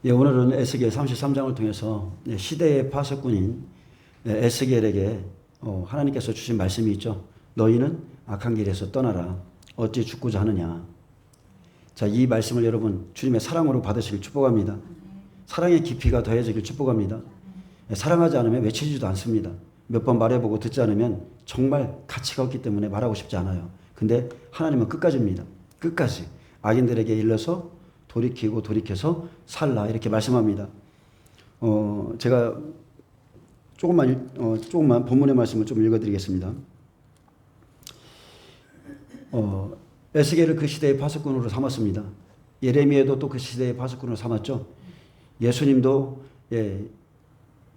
예, 오늘은 에스겔 33장을 통해서 시대의 파수꾼인 에스겔에게 하나님께서 주신 말씀이 있죠. 너희는 악한 길에서 떠나라. 어찌 죽고자 하느냐. 자, 이 말씀을 여러분 주님의 사랑으로 받으시길 축복합니다. 사랑의 깊이가 더해지길 축복합니다. 사랑하지 않으면 외치지도 않습니다. 몇 번 말해보고 듣지 않으면 정말 가치가 없기 때문에 말하고 싶지 않아요. 근데 하나님은 끝까지입니다. 끝까지 악인들에게 일러서 돌이키고 돌이켜서 살라 이렇게 말씀합니다. 제가 조금만 본문의 말씀을 좀 읽어드리겠습니다. 에스겔을 그 시대의 파수꾼으로 삼았습니다. 예레미야도 또 그 시대의 파수꾼으로 삼았죠. 예수님도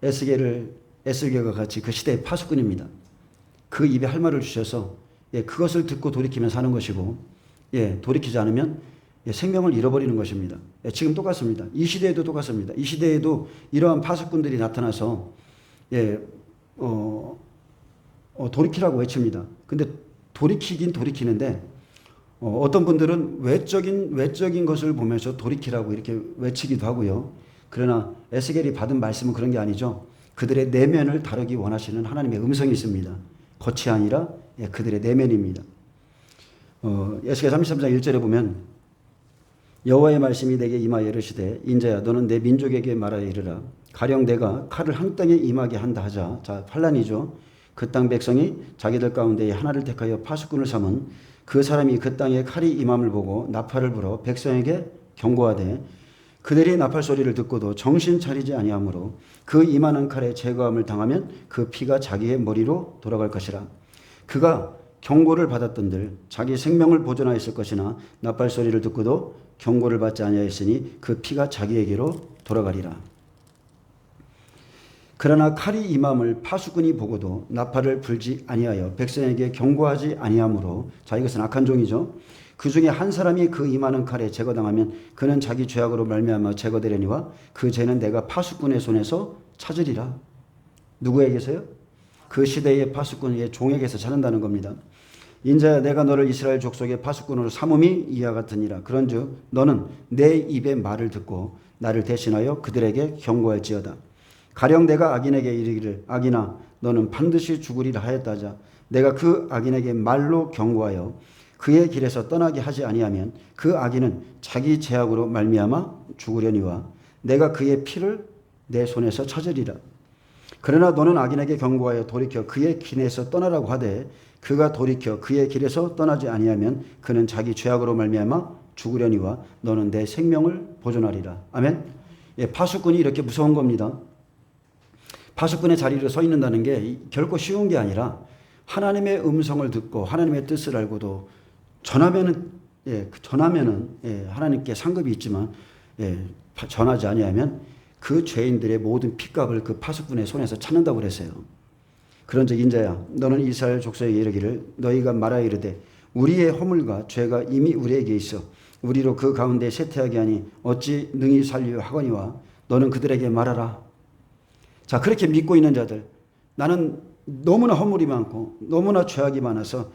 에스겔과 같이 그 시대의 파수꾼입니다. 그 입에 할 말을 주셔서 그것을 듣고 돌이키면 사는 것이고 돌이키지 않으면 생명을 잃어버리는 것입니다. 지금 똑같습니다. 이 시대에도 똑같습니다. 이 시대에도 이러한 파수꾼들이 나타나서 돌이키라고 외칩니다. 근데 돌이키긴 돌이키는데 어떤 분들은 외적인 것을 보면서 돌이키라고 이렇게 외치기도 하고요. 그러나 에스겔이 받은 말씀은 그런 게 아니죠. 그들의 내면을 다루기 원하시는 하나님의 음성이 있습니다. 겉이 아니라 그들의 내면입니다. 에스겔 33장 1절에 보면 여호와의 말씀이 내게 임하여 이르시되 인자야 너는 내 민족에게 말하여 이르라. 가령 내가 칼을 한 땅에 임하게 한다 하자. 자, 환란이죠. 그 땅 백성이 자기들 가운데 하나를 택하여 파수꾼을 삼은 그 사람이 그 땅에 칼이 임함을 보고 나팔을 불어 백성에게 경고하되 그들이 나팔 소리를 듣고도 정신 차리지 아니하므로 그 임하는 칼에 제거함을 당하면 그 피가 자기의 머리로 돌아갈 것이라. 그가 경고를 받았던들 자기 생명을 보존하였을 것이나 나팔 소리를 듣고도 경고를 받지 아니하였으니 그 피가 자기에게로 돌아가리라. 그러나 칼이 임함을 파수꾼이 보고도 나팔을 불지 아니하여 백성에게 경고하지 아니하므로, 자, 이것은 악한 종이죠. 그 중에 한 사람이 그 임하는 칼에 제거당하면 그는 자기 죄악으로 말미암아 제거되려니와 그 죄는 내가 파수꾼의 손에서 찾으리라. 누구에게서요? 그 시대의 파수꾼의 종에게서 찾는다는 겁니다. 인자야 내가 너를 이스라엘 족속의 파수꾼으로 삼음이 이와 같으니라. 그런즉 너는 내 입의 말을 듣고 나를 대신하여 그들에게 경고할지어다. 가령 내가 악인에게 이르기를 악인아 너는 반드시 죽으리라 하였다자 내가 그 악인에게 말로 경고하여 그의 길에서 떠나게 하지 아니하면 그 악인은 자기 죄악으로 말미암아 죽으려니와 내가 그의 피를 내 손에서 찾으리라. 그러나 너는 악인에게 경고하여 돌이켜 그의 길에서 떠나라고 하되 그가 돌이켜 그의 길에서 떠나지 아니하면 그는 자기 죄악으로 말미암아 죽으려니와 너는 내 생명을 보존하리라. 아멘. 파수꾼이 이렇게 무서운 겁니다. 파수꾼의 자리로 서 있는다는 게 결코 쉬운 게 아니라 하나님의 음성을 듣고 하나님의 뜻을 알고도 전하면은 하나님께 상급이 있지만 전하지 아니하면 그 죄인들의 모든 핏값을 그 파수꾼의 손에서 찾는다고 그랬어요. 그런즉 인자야 너는 이스라엘 족속에게 이르기를 너희가 말하여 이르되 우리의 허물과 죄가 이미 우리에게 있어 우리로 그 가운데 쇠퇴하게 하니 어찌 능히 살리려 하거니와 너는 그들에게 말하라. 자, 그렇게 믿고 있는 자들, 나는 너무나 허물이 많고 너무나 죄악이 많아서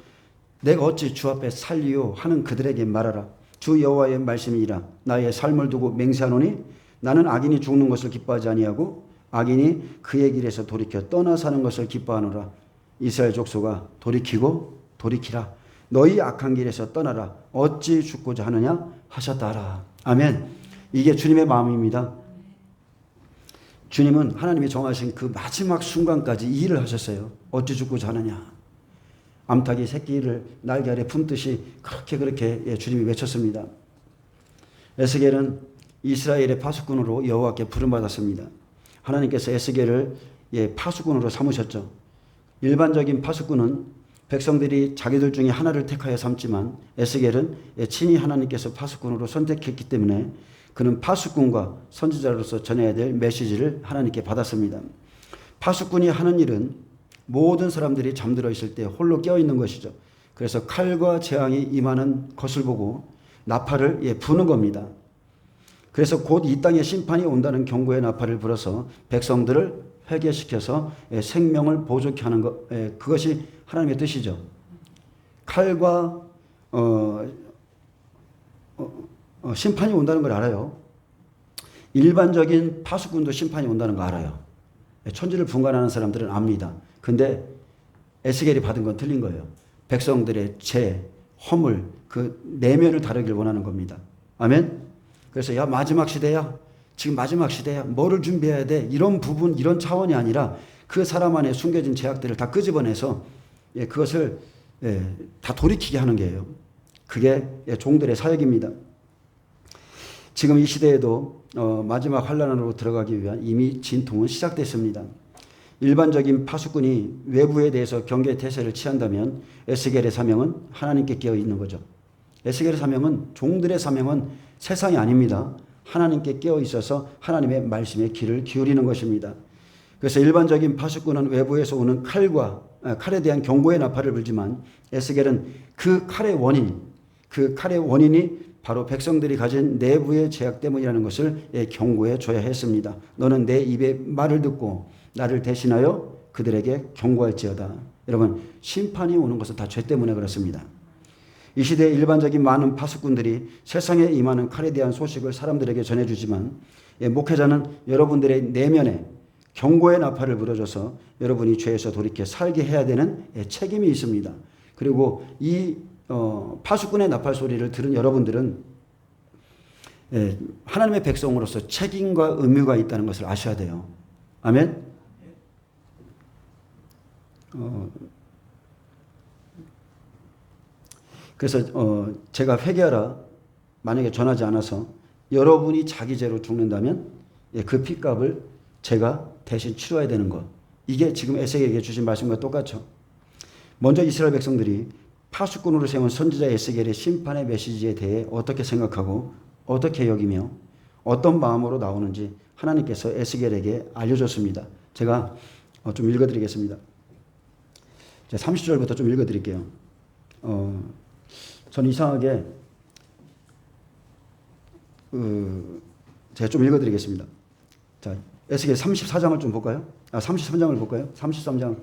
내가 어찌 주 앞에 살리요 하는 그들에게 말하라. 주 여호와의 말씀이라. 나의 삶을 두고 맹세하노니 나는 악인이 죽는 것을 기뻐하지 아니하고 악인이 그의 길에서 돌이켜 떠나 사는 것을 기뻐하노라. 이스라엘 족속아 돌이키고 돌이키라. 너희 악한 길에서 떠나라. 어찌 죽고자 하느냐 하셨다라. 아멘. 이게 주님의 마음입니다. 주님은 하나님이 정하신 그 마지막 순간까지 이 일을 하셨어요. 어찌 죽고자 하느냐. 암탉이 새끼를 날개 아래 품듯이 그렇게 주님이 외쳤습니다. 에스겔은 이스라엘의 파수꾼으로 여호와께 부름받았습니다. 하나님께서 에스겔을 파수꾼으로 삼으셨죠. 일반적인 파수꾼은 백성들이 자기들 중에 하나를 택하여 삼지만 에스겔은 친히 하나님께서 파수꾼으로 선택했기 때문에 그는 파수꾼과 선지자로서 전해야 될 메시지를 하나님께 받았습니다. 파수꾼이 하는 일은 모든 사람들이 잠들어 있을 때 홀로 깨어 있는 것이죠. 그래서 칼과 재앙이 임하는 것을 보고 나팔을 부는 겁니다. 그래서 곧 이 땅에 심판이 온다는 경고의 나팔을 불어서 백성들을 회개시켜서 생명을 보존케 하는 것, 그것이 하나님의 뜻이죠. 칼과 심판이 온다는 걸 알아요. 일반적인 파수꾼도 심판이 온다는 거 알아요. 천지를 분간하는 사람들은 압니다. 근데 에스겔이 받은 건 틀린 거예요. 백성들의 죄, 허물, 그 내면을 다루길 원하는 겁니다. 아멘? 그래서 야 마지막 시대야. 지금 마지막 시대야. 뭐를 준비해야 돼? 이런 부분, 이런 차원이 아니라 그 사람 안에 숨겨진 죄악들을 다 끄집어내서 그것을 다 돌이키게 하는 게예요. 그게 종들의 사역입니다. 지금 이 시대에도 마지막 환란으로 들어가기 위한 이미 진통은 시작됐습니다. 일반적인 파수꾼이 외부에 대해서 경계 태세를 취한다면 에스겔의 사명은 하나님께 깨어 있는 거죠. 에스겔의 사명은, 종들의 사명은 세상이 아닙니다. 하나님께 깨어 있어서 하나님의 말씀에 귀를 기울이는 것입니다. 그래서 일반적인 파수꾼은 외부에서 오는 칼에 대한 경고의 나팔을 불지만 에스겔은 그 칼의 원인이 바로 백성들이 가진 내부의 죄악 때문이라는 것을 경고해 줘야 했습니다. 너는 내 입의 말을 듣고 나를 대신하여 그들에게 경고할지어다. 여러분, 심판이 오는 것은 다 죄 때문에 그렇습니다. 이 시대의 일반적인 많은 파수꾼들이 세상에 임하는 칼에 대한 소식을 사람들에게 전해주지만 목회자는 여러분들의 내면에 경고의 나팔을 불어줘서 여러분이 죄에서 돌이켜 살게 해야 되는 책임이 있습니다. 그리고 이 파수꾼의 나팔 소리를 들은 여러분들은 하나님의 백성으로서 책임과 의무가 있다는 것을 아셔야 돼요. 아멘? 그래서 제가 회개하라 만약에 전하지 않아서 여러분이 자기 죄로 죽는다면 그 핏값을 제가 대신 치러야 되는 것. 이게 지금 에스겔에게 주신 말씀과 똑같죠. 먼저 이스라엘 백성들이 파수꾼으로 세운 선지자 에스겔의 심판의 메시지에 대해 어떻게 생각하고 어떻게 여기며 어떤 마음으로 나오는지 하나님께서 에스겔에게 알려줬습니다. 제가 좀 읽어드리겠습니다. 30절부터 좀 읽어드릴게요. 저는 이상하게 제가 좀 읽어드리겠습니다. 자, 에스겔 34장을 좀 볼까요? 33장을 볼까요? 33장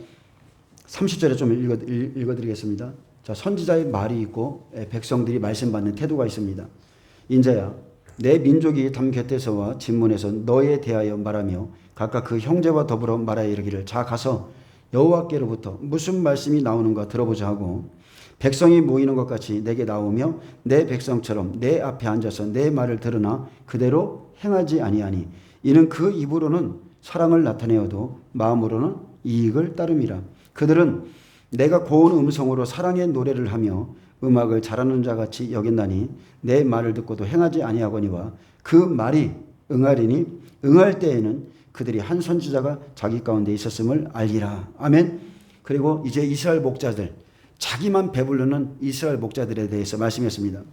30절에 좀 읽어드리겠습니다. 자, 선지자의 말이 있고 백성들이 말씀받는 태도가 있습니다. 인자야, 내 민족이 담 곁에서와 진문에서 너에 대하여 말하며 각각 그 형제와 더불어 말하여 이르기를 자 가서 여호와께로부터 무슨 말씀이 나오는가 들어보자 하고 백성이 모이는 것 같이 내게 나오며 내 백성처럼 내 앞에 앉아서 내 말을 들으나 그대로 행하지 아니하니 이는 그 입으로는 사랑을 나타내어도 마음으로는 이익을 따름이라. 그들은 내가 고운 음성으로 사랑의 노래를 하며 음악을 잘하는 자같이 여겼나니 내 말을 듣고도 행하지 아니하거니와 그 말이 응하리니 응할 때에는 그들이 한 선지자가 자기 가운데 있었음을 알리라. 아멘. 그리고 이제 이스라엘 목자들, 자기만 배부르는 이스라엘 목자들에 대해서 말씀했습니다.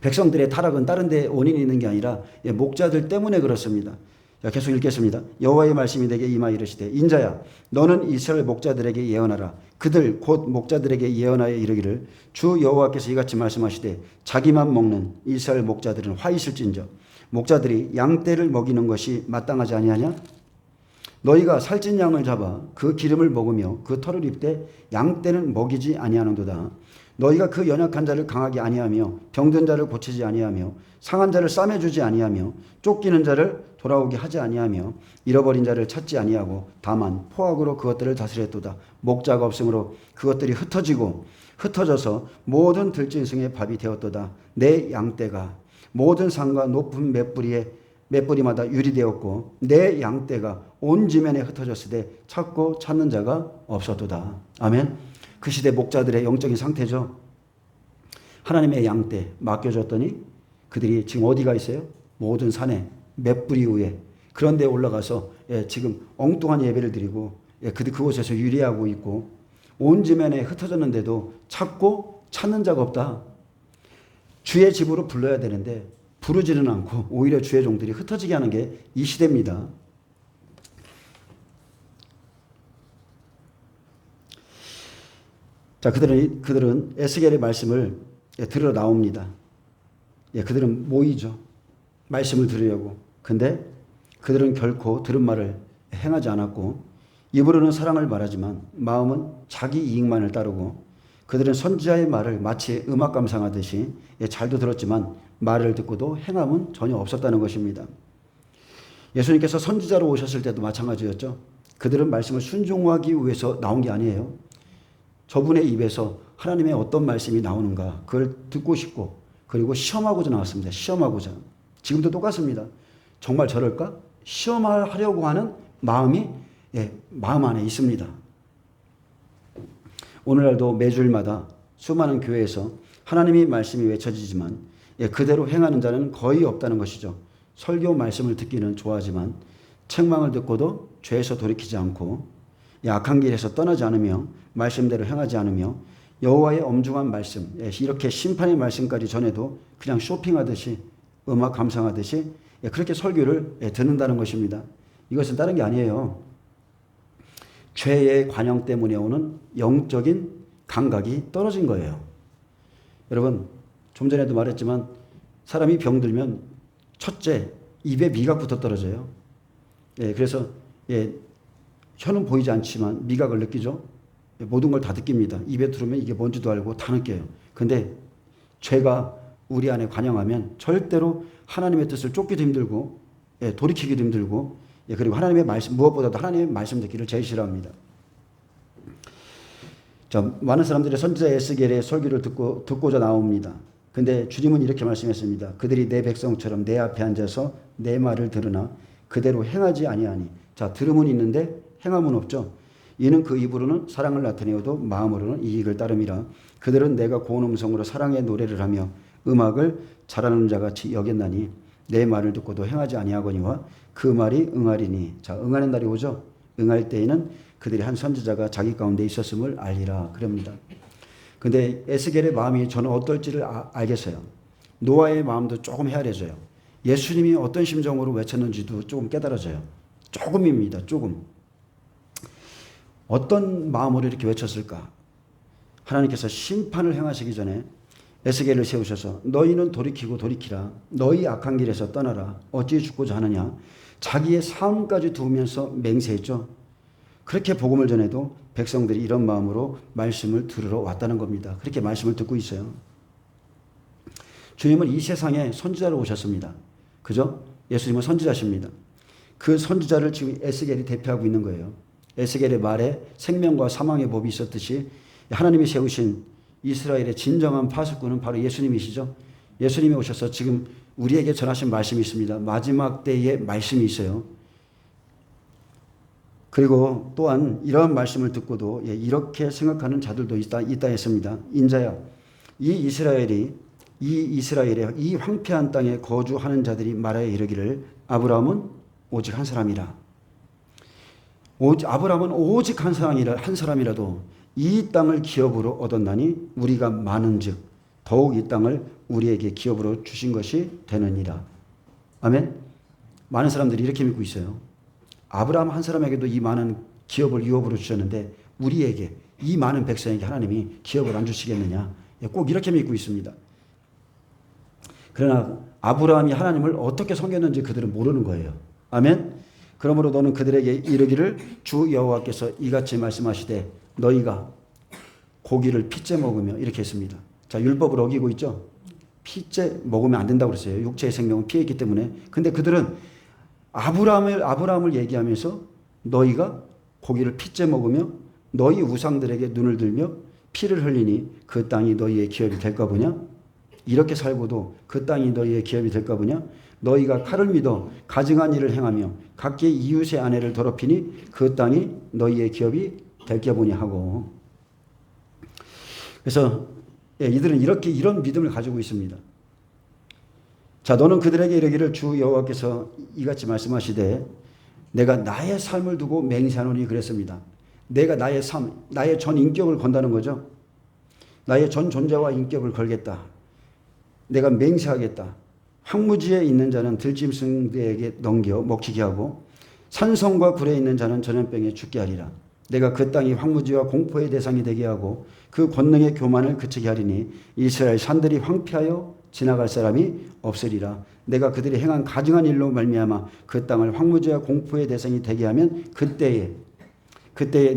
백성들의 타락은 다른 데 원인이 있는 게 아니라 목자들 때문에 그렇습니다. 계속 읽겠습니다. 여호와의 말씀이 내게 임하 이르시되 인자야 너는 이스라엘 목자들에게 예언하라. 그들 곧 목자들에게 예언하여 이르기를 주 여호와께서 이같이 말씀하시되 자기만 먹는 이스라엘 목자들은 화 있을진저 목자들이 양떼를 먹이는 것이 마땅하지 아니하냐? 너희가 살찐 양을 잡아 그 기름을 먹으며 그 털을 입되 양떼는 먹이지 아니하는도다. 너희가 그 연약한 자를 강하게 아니하며 병든 자를 고치지 아니하며 상한 자를 싸매주지 아니하며 쫓기는 자를 돌아오게 하지 아니하며 잃어버린 자를 찾지 아니하고 다만 포악으로 그것들을 다스렸도다. 목자가 없으므로 그것들이 흩어져서 모든 들짐승의 밥이 되었도다. 내 양떼가 모든 산과 높은 맷뿌리마다 유리되었고 내 양떼가 온 지면에 흩어졌으되 찾고 찾는 자가 없었도다. 아멘. 그 시대 목자들의 영적인 상태죠. 하나님의 양떼 맡겨줬더니 그들이 지금 어디가 있어요? 모든 산에 맷뿌리 위에 그런 데 올라가서 지금 엉뚱한 예배를 드리고 그곳에서 유리하고 있고 온 지면에 흩어졌는데도 찾고 찾는 자가 없다. 주의 집으로 불러야 되는데 부르지는 않고 오히려 주의 종들이 흩어지게 하는 게 이 시대입니다. 자, 그들은 에스겔의 말씀을 들으러 나옵니다. 그들은 모이죠. 말씀을 들으려고. 근데 그들은 결코 들은 말을 행하지 않았고 입으로는 사랑을 말하지만 마음은 자기 이익만을 따르고 그들은 선지자의 말을 마치 음악 감상하듯이 잘도 들었지만 말을 듣고도 행함은 전혀 없었다는 것입니다. 예수님께서 선지자로 오셨을 때도 마찬가지였죠. 그들은 말씀을 순종하기 위해서 나온 게 아니에요. 저분의 입에서 하나님의 어떤 말씀이 나오는가 그걸 듣고 싶고 그리고 시험하고자 나왔습니다. 시험하고자. 지금도 똑같습니다. 정말 저럴까? 시험하려고 하는 마음이 마음 안에 있습니다. 오늘날도 매주일마다 수많은 교회에서 하나님의 말씀이 외쳐지지만 그대로 행하는 자는 거의 없다는 것이죠. 설교 말씀을 듣기는 좋아하지만 책망을 듣고도 죄에서 돌이키지 않고 악한 길에서 떠나지 않으며 말씀대로 행하지 않으며 여호와의 엄중한 말씀, 이렇게 심판의 말씀까지 전해도 그냥 쇼핑하듯이 음악 감상하듯이 그렇게 설교를 듣는다는 것입니다. 이것은 다른 게 아니에요. 죄의 관영 때문에 오는 영적인 감각이 떨어진 거예요. 여러분, 좀 전에도 말했지만 사람이 병들면 첫째 입에 미각부터 떨어져요. 그래서 혀는 보이지 않지만 미각을 느끼죠. 모든 걸 다 느낍니다. 입에 들으면 이게 뭔지도 알고 다 느껴요. 근데 죄가 우리 안에 관영하면 절대로 하나님의 뜻을 쫓기도 힘들고 돌이키기도 힘들고 그리고 하나님의 말씀, 무엇보다도 하나님의 말씀 듣기를 제일 싫어합니다. 많은 사람들이 선지자 에스겔의 설교를 듣고자 나옵니다. 근데 주님은 이렇게 말씀했습니다. 그들이 내 백성처럼 내 앞에 앉아서 내 말을 들으나 그대로 행하지 아니하니. 자, 들음은 있는데 행함은 없죠. 이는 그 입으로는 사랑을 나타내어도 마음으로는 이익을 따름이라. 그들은 내가 고운 음성으로 사랑의 노래를 하며 음악을 잘하는 자같이 여겼나니 내 말을 듣고도 행하지 아니하거니와 그 말이 응하리니. 자, 응하는 날이 오죠. 응할 때에는 그들이 한 선지자가 자기 가운데 있었음을 알리라. 그럽니다. 근데 에스겔의 마음이 저는 어떨지를 알겠어요. 노아의 마음도 조금 헤아려져요. 예수님이 어떤 심정으로 외쳤는지도 조금 깨달아져요. 조금입니다. 조금. 어떤 마음으로 이렇게 외쳤을까? 하나님께서 심판을 행하시기 전에 에스겔을 세우셔서 너희는 돌이키고 돌이키라. 너희 악한 길에서 떠나라. 어찌 죽고자 하느냐. 자기의 삶까지 두면서 맹세했죠. 그렇게 복음을 전해도 백성들이 이런 마음으로 말씀을 들으러 왔다는 겁니다. 그렇게 말씀을 듣고 있어요. 주님은 이 세상에 선지자로 오셨습니다. 그죠? 예수님은 선지자십니다. 그 선지자를 지금 에스겔이 대표하고 있는 거예요. 에스겔의 말에 생명과 사망의 법이 있었듯이 하나님이 세우신 이스라엘의 진정한 파수꾼은 바로 예수님이시죠. 예수님이 오셔서 지금 우리에게 전하신 말씀이 있습니다. 마지막 때의 말씀이 있어요. 그리고 또한 이러한 말씀을 듣고도 이렇게 생각하는 자들도 있다 했습니다. 인자야, 이 이스라엘의 이 황폐한 땅에 거주하는 자들이 말하여 이르기를 아브라함은 오직 한 사람이라. 아브라함은 오직 한 사람이라도 이 땅을 기업으로 얻었나니 우리가 많은즉 더욱 이 땅을 우리에게 기업으로 주신 것이 되느니라. 아멘. 많은 사람들이 이렇게 믿고 있어요. 아브라함 한 사람에게도 이 많은 기업을 유업으로 주셨는데 우리에게 이 많은 백성에게 하나님이 기업을 안 주시겠느냐. 꼭 이렇게 믿고 있습니다. 그러나 아브라함이 하나님을 어떻게 섬겼는지 그들은 모르는 거예요. 아멘. 그러므로 너는 그들에게 이르기를 주 여호와께서 이같이 말씀하시되 너희가 고기를 핏째 먹으며 이렇게 했습니다. 자, 율법을 어기고 있죠. 핏째 먹으면 안 된다고 그랬어요. 육체의 생명은 피해 있기 때문에. 근데 그들은 아브라함을 얘기하면서 너희가 고기를 핏째 먹으며 너희 우상들에게 눈을 들며 피를 흘리니 그 땅이 너희의 기업이 될까 보냐? 이렇게 살고도 그 땅이 너희의 기업이 될까 보냐? 너희가 칼을 믿어 가증한 일을 행하며 각기 이웃의 아내를 더럽히니 그 땅이 너희의 기업이 될까 보냐 하고. 그래서 이들은 이런 믿음을 가지고 있습니다. 자, 너는 그들에게 이르기를 주 여호와께서 이같이 말씀하시되 내가 나의 삶을 두고 맹세하노니 그랬습니다. 내가 나의 삶, 나의 전 인격을 건다는 거죠. 나의 전 존재와 인격을 걸겠다. 내가 맹세하겠다. 황무지에 있는 자는 들짐승들에게 넘겨 먹히게 하고 산성과 굴에 있는 자는 전염병에 죽게 하리라. 내가 그 땅이 황무지와 공포의 대상이 되게 하고 그 권능의 교만을 그치게 하리니 이스라엘 산들이 황폐하여 지나갈 사람이 없으리라. 내가 그들이 행한 가증한 일로 말미암아 그 땅을 황무지와 공포의 대상이 되게 하면 그때에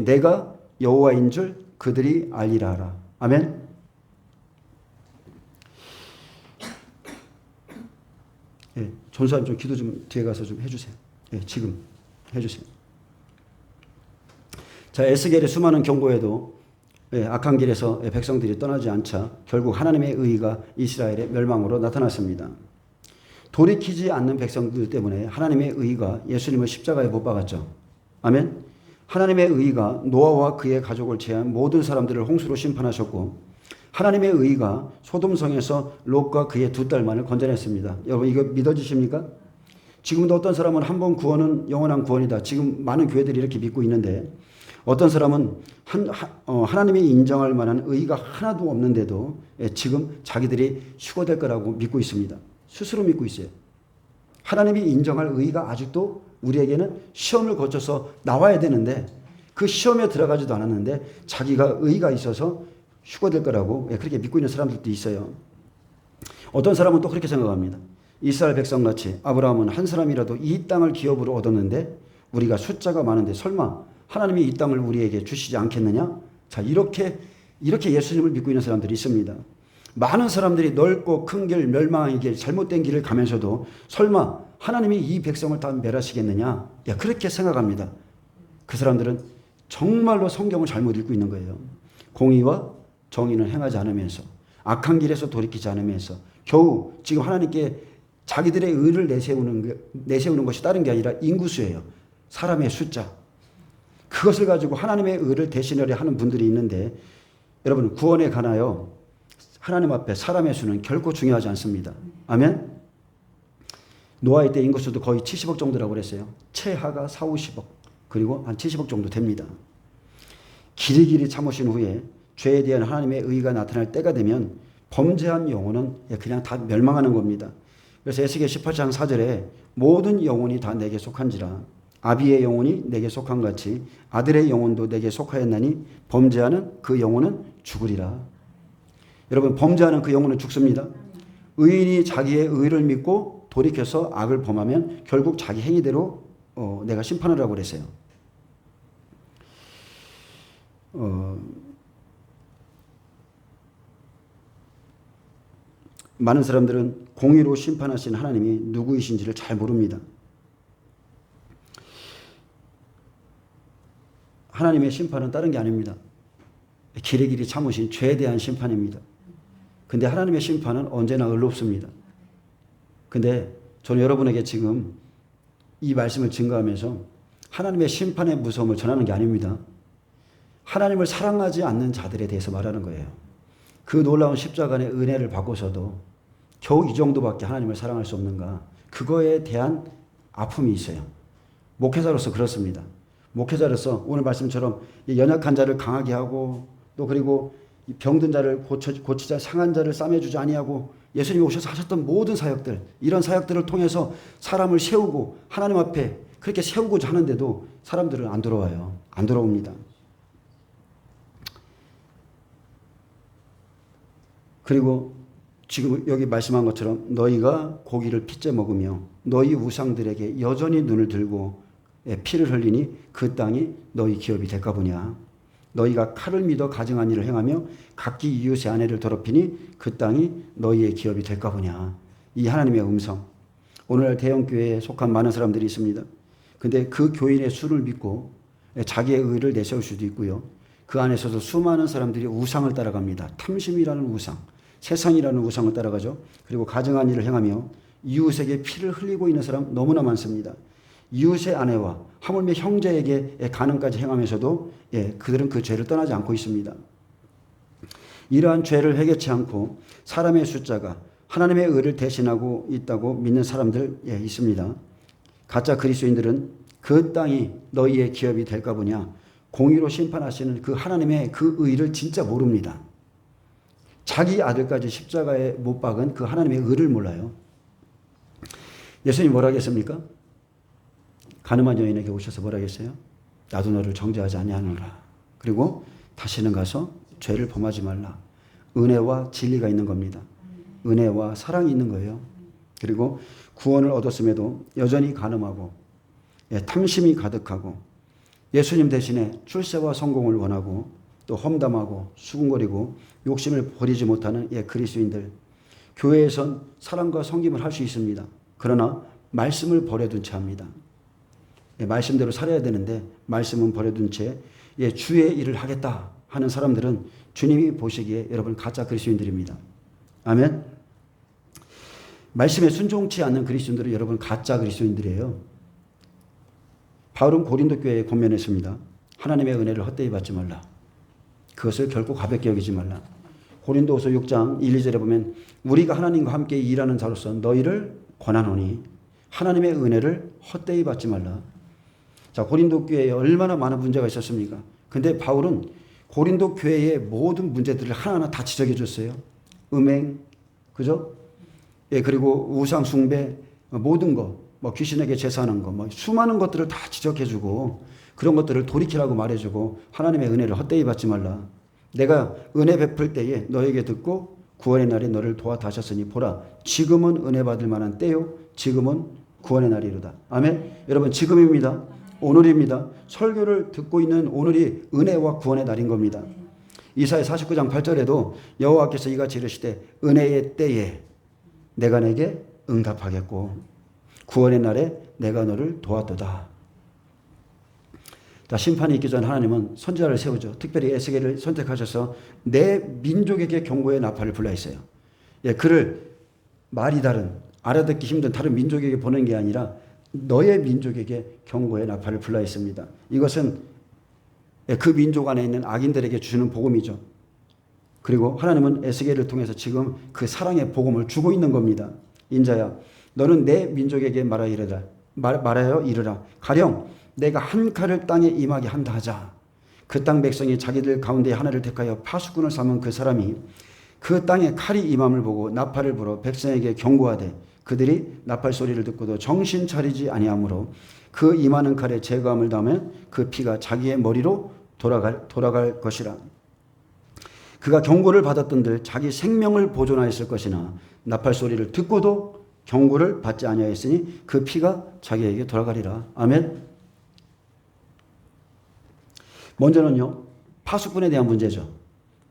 내가 여호와인 줄 그들이 알리라 하라. 아멘. 전사님 좀 기도 좀 뒤에 가서 좀 해주세요. 예, 지금 해주세요. 자, 에스겔의 수많은 경고에도 악한 길에서 백성들이 떠나지 않자 결국 하나님의 의의가 이스라엘의 멸망으로 나타났습니다. 돌이키지 않는 백성들 때문에 하나님의 의의가 예수님을 십자가에 못 박았죠. 아멘. 하나님의 의의가 노아와 그의 가족을 제한 모든 사람들을 홍수로 심판하셨고, 하나님의 의의가 소돔성에서 롯과 그의 두 딸만을 건져냈습니다. 여러분 이거 믿어지십니까? 지금도 어떤 사람은 한 번 구원은 영원한 구원이다. 지금 많은 교회들이 이렇게 믿고 있는데, 어떤 사람은 하나님이 인정할 만한 의의가 하나도 없는데도 지금 자기들이 휴거될 거라고 믿고 있습니다. 스스로 믿고 있어요. 하나님이 인정할 의의가 아직도 우리에게는 시험을 거쳐서 나와야 되는데, 그 시험에 들어가지도 않았는데 자기가 의의가 있어서 휴거될 거라고 그렇게 믿고 있는 사람들도 있어요. 어떤 사람은 또 그렇게 생각합니다. 이스라엘 백성같이 아브라함은 한 사람이라도 이 땅을 기업으로 얻었는데 우리가 숫자가 많은데 설마 하나님이 이 땅을 우리에게 주시지 않겠느냐? 자, 이렇게 예수님을 믿고 있는 사람들이 있습니다. 많은 사람들이 넓고 큰 길, 멸망의 길, 잘못된 길을 가면서도 설마 하나님이 이 백성을 다 멸하시겠느냐? 그렇게 생각합니다. 그 사람들은 정말로 성경을 잘못 읽고 있는 거예요. 공의와 정의는 행하지 않으면서, 악한 길에서 돌이키지 않으면서 겨우 지금 하나님께 자기들의 의를 내세우는 것이 다른 게 아니라 인구수예요. 사람의 숫자. 그것을 가지고 하나님의 의를 대신하려 하는 분들이 있는데, 여러분 구원에 관하여 하나님 앞에 사람의 수는 결코 중요하지 않습니다. 아멘. 노아의 때 인구수도 거의 70억 정도라고 그랬어요. 최하가 4, 50억. 그리고 한 70억 정도 됩니다. 길이길이 참으신 후에 죄에 대한 하나님의 의가 나타날 때가 되면 범죄한 영혼은 그냥 다 멸망하는 겁니다. 그래서 에스겔 18장 4절에 모든 영혼이 다 내게 속한지라, 아비의 영혼이 내게 속한 같이 아들의 영혼도 내게 속하였나니 범죄하는 그 영혼은 죽으리라. 여러분 범죄하는 그 영혼은 죽습니다. 의인이 자기의 의를 믿고 돌이켜서 악을 범하면 결국 자기 행위대로 내가 심판을 하라고 그랬어요. 많은 사람들은 공의로 심판하신 하나님이 누구이신지를 잘 모릅니다. 하나님의 심판은 다른 게 아닙니다. 길의 길이 참으신 죄에 대한 심판입니다. 근데 하나님의 심판은 언제나 의롭습니다. 근데 저는 여러분에게 지금 이 말씀을 증거하면서 하나님의 심판의 무서움을 전하는 게 아닙니다. 하나님을 사랑하지 않는 자들에 대해서 말하는 거예요. 그 놀라운 십자가의 은혜를 받고서도 겨우 이 정도밖에 하나님을 사랑할 수 없는가? 그거에 대한 아픔이 있어요. 목회자로서 그렇습니다. 목회자로서 오늘 말씀처럼 연약한 자를 강하게 하고, 또 그리고 병든 자를 고치자, 상한 자를 싸매주지 아니하고, 예수님이 오셔서 하셨던 모든 사역들, 이런 사역들을 통해서 사람을 세우고 하나님 앞에 그렇게 세우고자 하는데도 사람들은 안 들어와요. 안 들어옵니다. 그리고 지금 여기 말씀한 것처럼 너희가 고기를 핏째 먹으며 너희 우상들에게 여전히 눈을 들고 피를 흘리니 그 땅이 너희 기업이 될까 보냐. 너희가 칼을 믿어 가증한 일을 행하며 각기 이웃의 아내를 더럽히니 그 땅이 너희의 기업이 될까 보냐. 이 하나님의 음성. 오늘날 대형교회에 속한 많은 사람들이 있습니다. 근데 그 교인의 수를 믿고 자기의 의를 내세울 수도 있고요. 그 안에서도 수많은 사람들이 우상을 따라갑니다. 탐심이라는 우상, 세상이라는 우상을 따라가죠. 그리고 가증한 일을 행하며 이웃에게 피를 흘리고 있는 사람 너무나 많습니다. 이웃의 아내와 하물며 형제에게 간음까지 행하면서도 그들은 그 죄를 떠나지 않고 있습니다. 이러한 죄를 회개치 않고 사람의 숫자가 하나님의 의를 대신하고 있다고 믿는 사람들 있습니다. 가짜 그리스도인들은 그 땅이 너희의 기업이 될까 보냐, 공의로 심판하시는 그 하나님의 그 의를 진짜 모릅니다. 자기 아들까지 십자가에 못 박은 그 하나님의 의를 몰라요. 예수님이 뭐라 하겠습니까? 가늠한 여인에게 오셔서 뭐라 하겠어요? 나도 너를 정죄하지 아니하노라. 그리고 다시는 가서 죄를 범하지 말라. 은혜와 진리가 있는 겁니다. 은혜와 사랑이 있는 거예요. 그리고 구원을 얻었음에도 여전히 간음하고 탐심이 가득하고 예수님 대신에 출세와 성공을 원하고 또 험담하고 수군거리고 욕심을 버리지 못하는 그리스도인들. 교회에선 사랑과 섬김을 할 수 있습니다. 그러나 말씀을 버려둔 채 합니다. 말씀대로 살아야 되는데 말씀은 버려둔 채 주의 일을 하겠다 하는 사람들은 주님이 보시기에 여러분 가짜 그리스도인들입니다. 아멘. 말씀에 순종치 않는 그리스도인들은 여러분 가짜 그리스도인들이에요. 바울은 고린도 교회에 권면했습니다. 하나님의 은혜를 헛되이 받지 말라. 그것을 결코 가볍게 여기지 말라. 고린도후서 6장 1, 2절에 보면 우리가 하나님과 함께 일하는 자로서 너희를 권하노니 하나님의 은혜를 헛되이 받지 말라. 자, 고린도 교회에 얼마나 많은 문제가 있었습니까? 근데 바울은 고린도 교회의 모든 문제들을 하나하나 다 지적해 줬어요. 음행, 그죠? 그리고 우상 숭배, 모든 거, 귀신에게 제사하는 거, 수많은 것들을 다 지적해 주고 그런 것들을 돌이키라고 말해 주고 하나님의 은혜를 헛되이 받지 말라. 내가 은혜 베풀 때에 너에게 듣고 구원의 날에 너를 도와다셨으니 보라 지금은 은혜 받을 만한 때요 지금은 구원의 날이로다. 아멘. 여러분 지금입니다. 오늘입니다. 설교를 듣고 있는 오늘이 은혜와 구원의 날인 겁니다. 이사야 49장 8절에도 여호와께서 이같이 이르시되 은혜의 때에 내가 내게 응답하겠고 구원의 날에 내가 너를 도왔도다. 자, 심판이 있기 전 하나님은 선지자를 세우죠. 특별히 에스겔을 선택하셔서 내 민족에게 경고의 나팔을 불러 있어요. 그를 말이 다른 알아듣기 힘든 다른 민족에게 보낸 게 아니라 너의 민족에게 경고의 나팔을 불러 있습니다. 이것은 그 민족 안에 있는 악인들에게 주는 복음이죠. 그리고 하나님은 에스겔을 통해서 지금 그 사랑의 복음을 주고 있는 겁니다. 인자야 너는 내 민족에게 말하여 이르라. 가령 내가 한 칼을 땅에 임하게 한다 하자. 그 땅 백성이 자기들 가운데 하나를 택하여 파수꾼을 삼은 그 사람이 그 땅에 칼이 임함을 보고 나팔을 불어 백성에게 경고하되 그들이 나팔 소리를 듣고도 정신 차리지 아니하므로 그 임하는 칼에 제거함을 당하면 그 피가 자기의 머리로 돌아갈 것이라. 그가 경고를 받았던들 자기 생명을 보존하였을 것이나 나팔 소리를 듣고도 경고를 받지 아니하였으니 그 피가 자기에게 돌아가리라. 아멘. 먼저는요, 파수꾼에 대한 문제죠.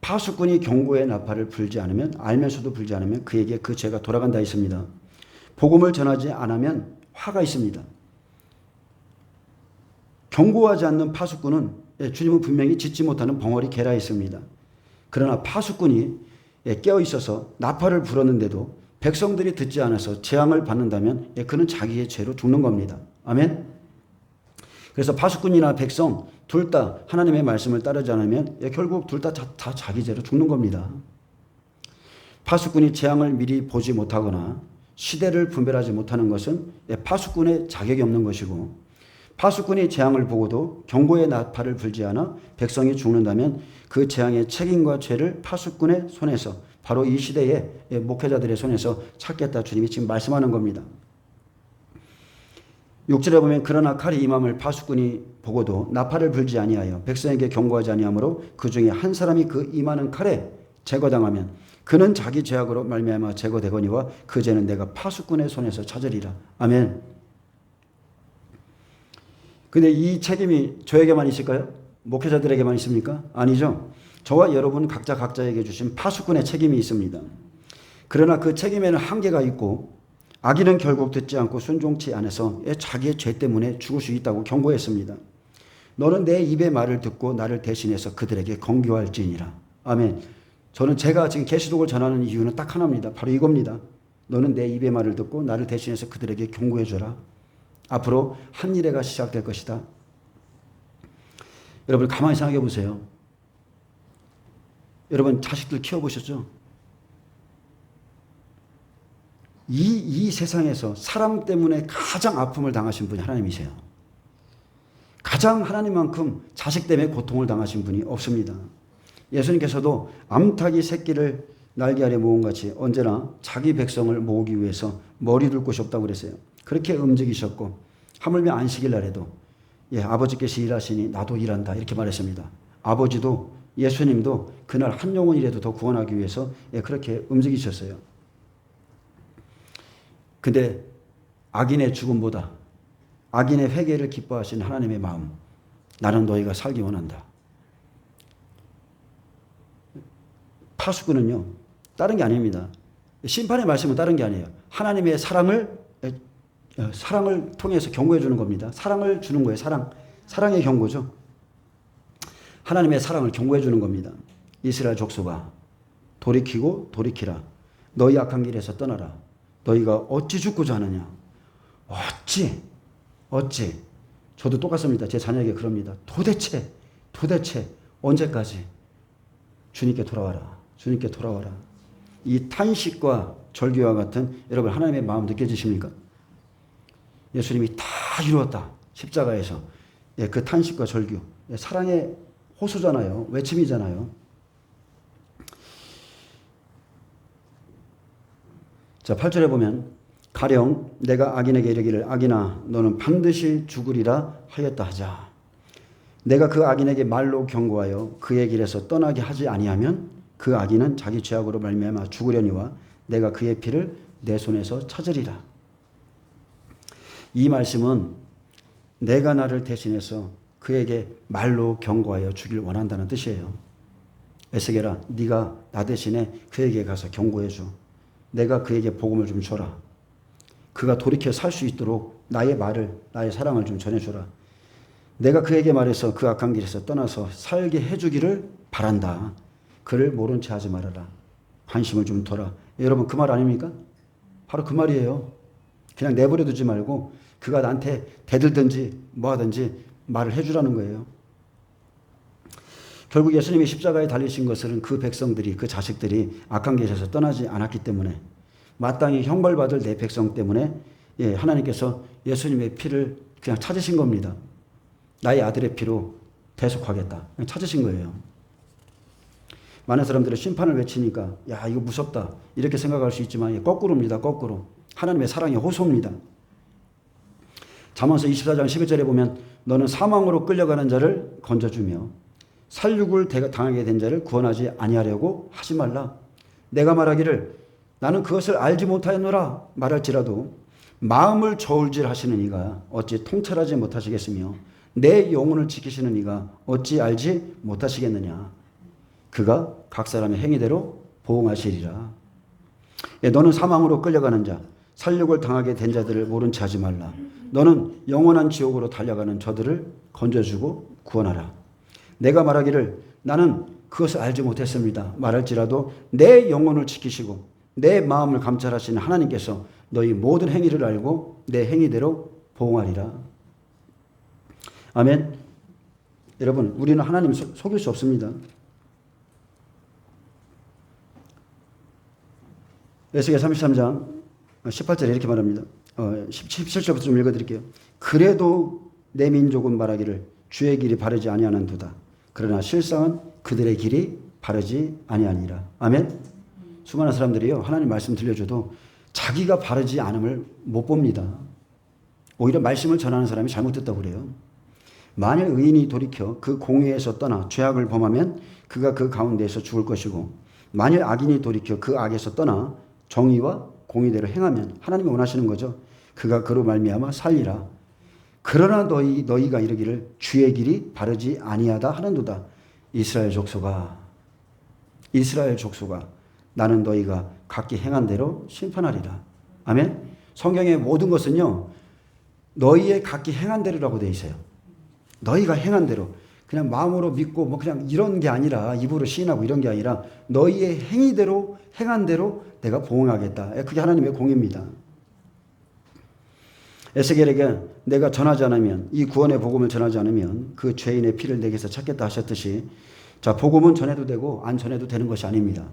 파수꾼이 경고의 나팔을 불지 않으면, 알면서도 불지 않으면 그에게 그 죄가 돌아간다 했습니다. 복음을 전하지 않으면 화가 있습니다. 경고하지 않는 파수꾼은 주님은 분명히 짓지 못하는 벙어리 개라 했습니다. 그러나 파수꾼이 깨어 있어서 나팔을 불었는데도 백성들이 듣지 않아서 재앙을 받는다면 그는 자기의 죄로 죽는 겁니다. 아멘. 그래서 파수꾼이나 백성 둘 다 하나님의 말씀을 따르지 않으면 결국 둘 다 자기 죄로 죽는 겁니다. 파수꾼이 재앙을 미리 보지 못하거나 시대를 분별하지 못하는 것은 파수꾼의 자격이 없는 것이고, 파수꾼이 재앙을 보고도 경고의 나팔을 불지 않아 백성이 죽는다면 그 재앙의 책임과 죄를 파수꾼의 손에서, 바로 이 시대의 목회자들의 손에서 찾겠다 주님이 지금 말씀하는 겁니다. 6절에 보면 그러나 칼이 임함을 파수꾼이 보고도 나팔을 불지 아니하여 백성에게 경고하지 아니하므로 그 중에 한 사람이 그 임하는 칼에 제거당하면 그는 자기 죄악으로 말미암아 제거되거니와 그 죄는 내가 파수꾼의 손에서 찾으리라. 아멘. 근데 이 책임이 저에게만 있을까요? 목회자들에게만 있습니까? 아니죠. 저와 여러분 각자에게 주신 파수꾼의 책임이 있습니다. 그러나 그 책임에는 한계가 있고 악인은 결국 듣지 않고 순종치 않아서 자기의 죄 때문에 죽을 수 있다고 경고했습니다. 너는 내 입의 말을 듣고 나를 대신해서 그들에게 경고할지니라. 아멘. 저는 제가 지금 계시록을 전하는 이유는 딱 하나입니다. 바로 이겁니다. 너는 내 입의 말을 듣고 나를 대신해서 그들에게 경고해줘라. 앞으로 한 일회가 시작될 것이다. 여러분 가만히 생각해 보세요. 여러분 자식들 키워보셨죠? 이 세상에서 사람 때문에 가장 아픔을 당하신 분이 하나님이세요. 가장 하나님만큼 자식 때문에 고통을 당하신 분이 없습니다. 예수님께서도 암탉이 새끼를 날개 아래 모은 같이 언제나 자기 백성을 모으기 위해서 머리 둘 곳이 없다고 그랬어요. 그렇게 움직이셨고 하물며 안식일 날에도 아버지께서 일하시니 나도 일한다 이렇게 말했습니다. 아버지도 예수님도 그날 한 영혼이라도 더 구원하기 위해서 그렇게 움직이셨어요. 근데 악인의 죽음보다 악인의 회개를 기뻐하신 하나님의 마음, 나는 너희가 살기 원한다. 파수꾼은요 다른 게 아닙니다. 심판의 말씀은 다른 게 아니에요. 하나님의 사랑을 사랑을 통해서 경고해 주는 겁니다. 사랑을 주는 거예요. 사랑의 경고죠. 하나님의 사랑을 경고해 주는 겁니다. 이스라엘 족속아, 돌이키고 돌이키라. 너희 악한 길에서 떠나라. 너희가 어찌 죽고자 하느냐. 어찌. 저도 똑같습니다. 제 자녀에게 그럽니다. 도대체 언제까지? 주님께 돌아와라. 주님께 돌아와라. 이 탄식과 절규와 같은 여러분 하나님의 마음 느껴지십니까? 예수님이 다 이루었다. 십자가에서. 그 탄식과 절규. 사랑의 호소잖아요. 외침이잖아요. 자, 8절에 보면 가령 내가 악인에게 이르기를 악인아 너는 반드시 죽으리라 하였다 하자. 내가 그 악인에게 말로 경고하여 그의 길에서 떠나게 하지 아니하면 그 악인은 자기 죄악으로 말미암아 죽으려니와 내가 그의 피를 내 손에서 찾으리라. 이 말씀은 내가 나를 대신해서 그에게 말로 경고하여 주길 원한다는 뜻이에요. 에스겔아, 네가 나 대신에 그에게 가서 경고해 줘. 내가 그에게 복음을 좀 줘라. 그가 돌이켜 살 수 있도록 나의 사랑을 좀 전해줘라. 내가 그에게 말해서 그 악한 길에서 떠나서 살게 해주기를 바란다. 그를 모른 채 하지 말아라. 관심을 좀 둬라. 여러분 그 말 아닙니까? 바로 그 말이에요. 그냥 내버려 두지 말고 그가 나한테 대들든지 뭐하든지 말을 해주라는 거예요. 결국 예수님이 십자가에 달리신 것은 그 백성들이, 그 자식들이 악한 길에서 떠나지 않았기 때문에 마땅히 형벌받을 내 백성 때문에 하나님께서 예수님의 피를 그냥 찾으신 겁니다. 나의 아들의 피로 대속하겠다. 그냥 찾으신 거예요. 많은 사람들은 심판을 외치니까 야 이거 무섭다 이렇게 생각할 수 있지만 거꾸로입니다. 거꾸로. 하나님의 사랑의 호소입니다. 잠언서 24장 11절에 보면 너는 사망으로 끌려가는 자를 건져주며 살육을 당하게 된 자를 구원하지 아니하려고 하지 말라. 내가 말하기를 나는 그것을 알지 못하였노라 말할지라도 마음을 저울질하시는 이가 어찌 통찰하지 못하시겠으며 내 영혼을 지키시는 이가 어찌 알지 못하시겠느냐. 그가 각 사람의 행위대로 보응하시리라. 너는 사망으로 끌려가는 자, 살육을 당하게 된 자들을 모른 채 하지 말라. 너는 영원한 지옥으로 달려가는 저들을 건져주고 구원하라. 내가 말하기를 나는 그것을 알지 못했습니다 말할지라도 내 영혼을 지키시고 내 마음을 감찰하시는 하나님께서 너희 모든 행위를 알고 내 행위대로 보응하리라. 아멘. 여러분 우리는 하나님 속일 수 없습니다. 에스겔 33장 18절에 이렇게 말합니다. 17절부터 좀 읽어드릴게요. 그래도 내 민족은 말하기를 주의 길이 바르지 아니하는 도다. 그러나 실상은 그들의 길이 바르지 아니하니라. 아멘. 수많은 사람들이요 하나님 말씀 들려줘도 자기가 바르지 않음을 못 봅니다. 오히려 말씀을 전하는 사람이 잘못됐다고 그래요. 만일 의인이 돌이켜 그 공의에서 떠나 죄악을 범하면 그가 그 가운데에서 죽을 것이고 만일 악인이 돌이켜 그 악에서 떠나 정의와 공의대로 행하면 하나님이 원하시는 거죠. 그가 그로 말미암아 살리라. 그러나 너희가 이르기를 주의 길이 바르지 아니하다 하는도다. 이스라엘 족속아 나는 너희가 각기 행한 대로 심판하리라. 아멘. 성경의 모든 것은요 너희의 각기 행한 대로라고 되어 있어요. 너희가 행한 대로 그냥 마음으로 믿고 뭐 그냥 이런 게 아니라 입으로 시인하고 이런 게 아니라 너희의 행위대로 행한 대로 내가 보응하겠다. 그게 하나님의 공의입니다. 에스겔에게 내가 전하지 않으면 이 구원의 복음을 전하지 않으면 그 죄인의 피를 내게서 찾겠다 하셨듯이 자 복음은 전해도 되고 안 전해도 되는 것이 아닙니다.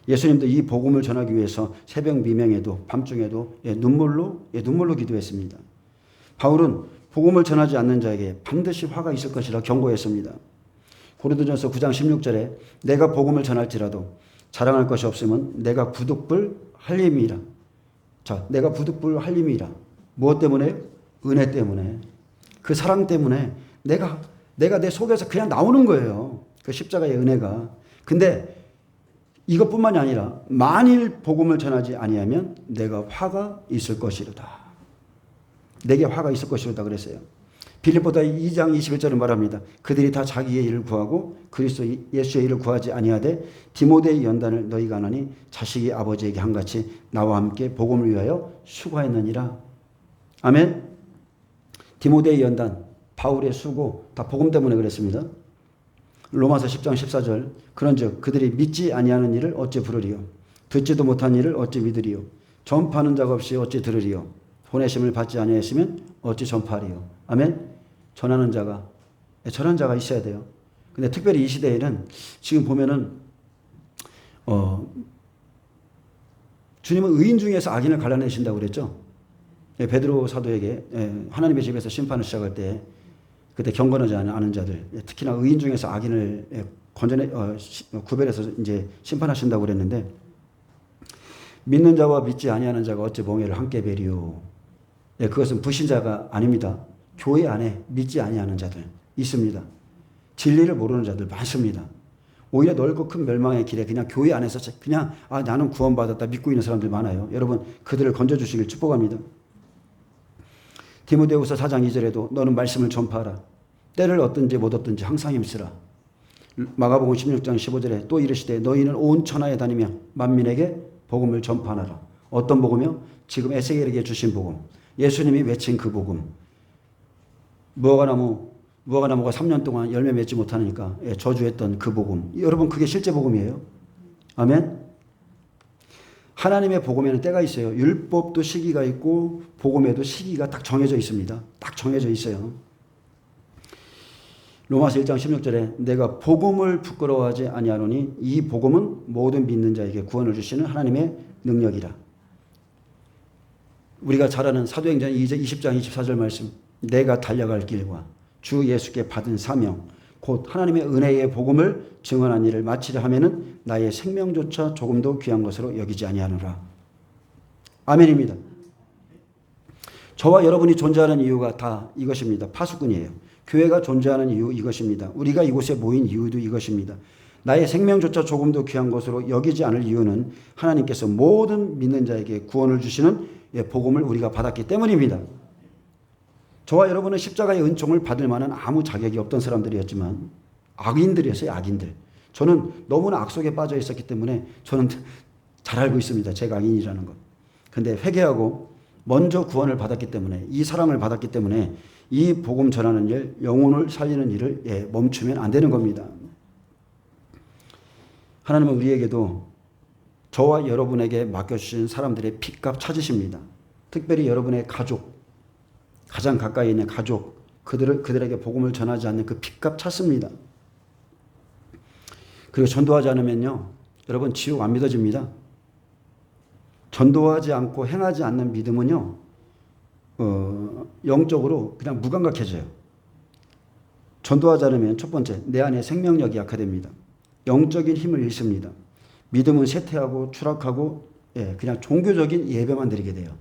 예수님도 이 복음을 전하기 위해서 새벽 미명에도 밤중에도 눈물로 기도했습니다. 바울은 복음을 전하지 않는 자에게 반드시 화가 있을 것이라 경고했습니다. 고린도전서 9장 16절에 내가 복음을 전할지라도 자랑할 것이 없으면 내가 부득불 할림이라. 자, 내가 부득불 할림이라. 무엇 때문에? 은혜 때문에. 그 사랑 때문에 내가 내 속에서 그냥 나오는 거예요. 그 십자가의 은혜가. 근데 이것뿐만이 아니라 만일 복음을 전하지 아니하면 내가 화가 있을 것이로다. 내게 화가 있을 것이로다 그랬어요. 빌립보다 2장 21절을 말합니다. 그들이 다 자기의 일을 구하고 그리스도 예수의 일을 구하지 아니하되 디모데의 연단을 너희가 하나니 자식이 아버지에게 한같이 나와 함께 복음을 위하여 수고하였느니라. 아멘. 디모데의 연단, 바울의 수고 다 복음 때문에 그랬습니다. 로마서 10장 14절 그런즉 그들이 믿지 아니하는 일을 어찌 부르리요 듣지도 못한 일을 어찌 믿으리요 전파하는 자가 없이 어찌 들으리요 보내심을 받지 아니하였으면 어찌 전파하리요. 아멘. 전하는 자가 있어야 돼요. 근데 특별히 이 시대에는 지금 보면은 주님은 의인 중에서 악인을 갈라내신다고 그랬죠. 베드로 사도에게 하나님의 집에서 심판을 시작할 때 그때 경건하지 않은 자들, 특히나 의인 중에서 악인을 구별해서 이제 심판하신다고 그랬는데, 믿는 자와 믿지 아니하는 자가 어찌 멍에를 함께 베리요. 그것은 불신자가 아닙니다. 교회 안에 믿지 아니하는 자들 있습니다. 진리를 모르는 자들 많습니다. 오히려 넓고 큰 멸망의 길에 그냥 교회 안에서 그냥 나는 구원받았다 믿고 있는 사람들 많아요. 여러분 그들을 건져주시길 축복합니다. 디모데후서 4장 2절에도 너는 말씀을 전파하라. 때를 얻든지 못 얻든지 항상 힘쓰라. 마가복음 16장 15절에 또 이르시되 너희는 온 천하에 다니며 만민에게 복음을 전파하라. 어떤 복음이요? 지금 에세겔에게 주신 복음. 예수님이 외친 그 복음. 무화과나무가 3년 동안 열매 맺지 못하니까 저주했던 그 복음. 여러분 그게 실제 복음이에요. 아멘. 하나님의 복음에는 때가 있어요. 율법도 시기가 있고 복음에도 시기가 딱 정해져 있습니다. 딱 정해져 있어요. 로마서 1장 16절에 내가 복음을 부끄러워하지 아니하노니 이 복음은 모든 믿는 자에게 구원을 주시는 하나님의 능력이라. 우리가 잘 아는 사도행전 20장 24절 말씀. 내가 달려갈 길과 주 예수께 받은 사명 곧 하나님의 은혜의 복음을 증언한 일을 마치려 하면은 나의 생명조차 조금도 귀한 것으로 여기지 아니하노라. 아멘입니다. 저와 여러분이 존재하는 이유가 다 이것입니다. 파수꾼이에요. 교회가 존재하는 이유 이것입니다. 우리가 이곳에 모인 이유도 이것입니다. 나의 생명조차 조금도 귀한 것으로 여기지 않을 이유는 하나님께서 모든 믿는 자에게 구원을 주시는 복음을 우리가 받았기 때문입니다. 저와 여러분은 십자가의 은총을 받을 만한 아무 자격이 없던 사람들이었지만 악인들이었어요. 악인들. 저는 너무나 악속에 빠져 있었기 때문에 저는 잘 알고 있습니다. 제가 악인이라는 것. 근데 회개하고 먼저 구원을 받았기 때문에 이 사랑을 받았기 때문에 이 복음 전하는 일, 영혼을 살리는 일을 멈추면 안 되는 겁니다. 하나님은 우리에게도 저와 여러분에게 맡겨주신 사람들의 핏값 찾으십니다. 특별히 여러분의 가족, 가장 가까이 있는 가족, 그들에게 복음을 전하지 않는 그 핏값 찾습니다. 그리고 전도하지 않으면요, 여러분 지옥 안 믿어집니다. 전도하지 않고 행하지 않는 믿음은요, 영적으로 그냥 무감각해져요. 전도하지 않으면 첫 번째, 내 안에 생명력이 약화됩니다. 영적인 힘을 잃습니다. 믿음은 쇠퇴하고 추락하고 그냥 종교적인 예배만 드리게 돼요.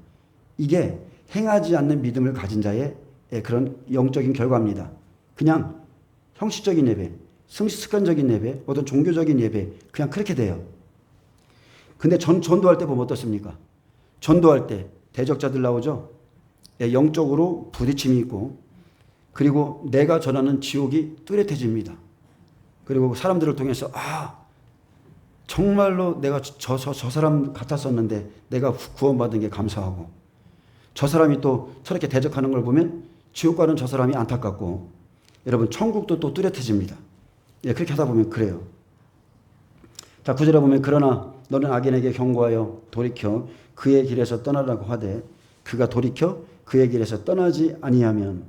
이게 행하지 않는 믿음을 가진 자의 그런 영적인 결과입니다. 그냥 형식적인 예배, 습관적인 예배, 어떤 종교적인 예배, 그냥 그렇게 돼요. 근데 전도할 때 보면 어떻습니까? 전도할 때 대적자들 나오죠? 영적으로 부딪힘이 있고, 그리고 내가 전하는 지옥이 뚜렷해집니다. 그리고 사람들을 통해서 정말로 내가 저 사람 같았었는데 내가 구원받은 게 감사하고, 저 사람이 또 저렇게 대적하는 걸 보면 지옥 가는 저 사람이 안타깝고, 여러분 천국도 또 뚜렷해집니다. 그렇게 하다 보면 그래요. 자, 9절에 보면 그러나 너는 악인에게 경고하여 돌이켜 그의 길에서 떠나라고 하되 그가 돌이켜 그의 길에서 떠나지 아니하면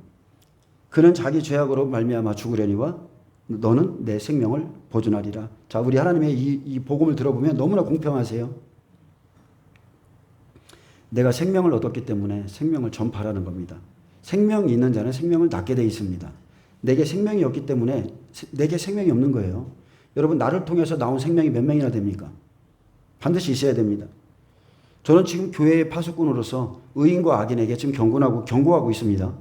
그는 자기 죄악으로 말미암아 죽으려니와 너는 내 생명을 보존하리라. 자, 우리 하나님의 이 복음을 들어보면 너무나 공평하세요. 내가 생명을 얻었기 때문에 생명을 전파하라는 겁니다. 생명이 있는 자는 생명을 낳게 되어 있습니다. 내게 생명이 없기 때문에 내게 생명이 없는 거예요. 여러분, 나를 통해서 나온 생명이 몇 명이나 됩니까? 반드시 있어야 됩니다. 저는 지금 교회의 파수꾼으로서 의인과 악인에게 지금 경고하고 있습니다.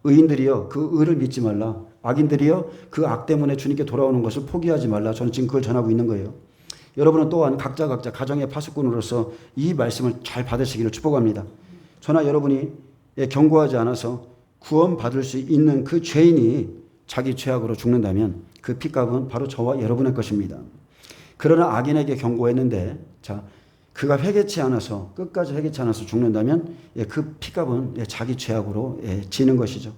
의인들이여 그 의를 믿지 말라. 악인들이여 그 악 때문에 주님께 돌아오는 것을 포기하지 말라. 저는 지금 그걸 전하고 있는 거예요. 여러분은 또한 각자 가정의 파수꾼으로서 이 말씀을 잘 받으시기를 축복합니다. 저나 여러분이 경고하지 않아서 구원받을 수 있는 그 죄인이 자기 죄악으로 죽는다면 그 핏값은 바로 저와 여러분의 것입니다. 그러나 악인에게 경고했는데, 자, 그가 회개치 않아서 끝까지 회개치 않아서 죽는다면 그 피값은 자기 죄악으로 지는 것이죠.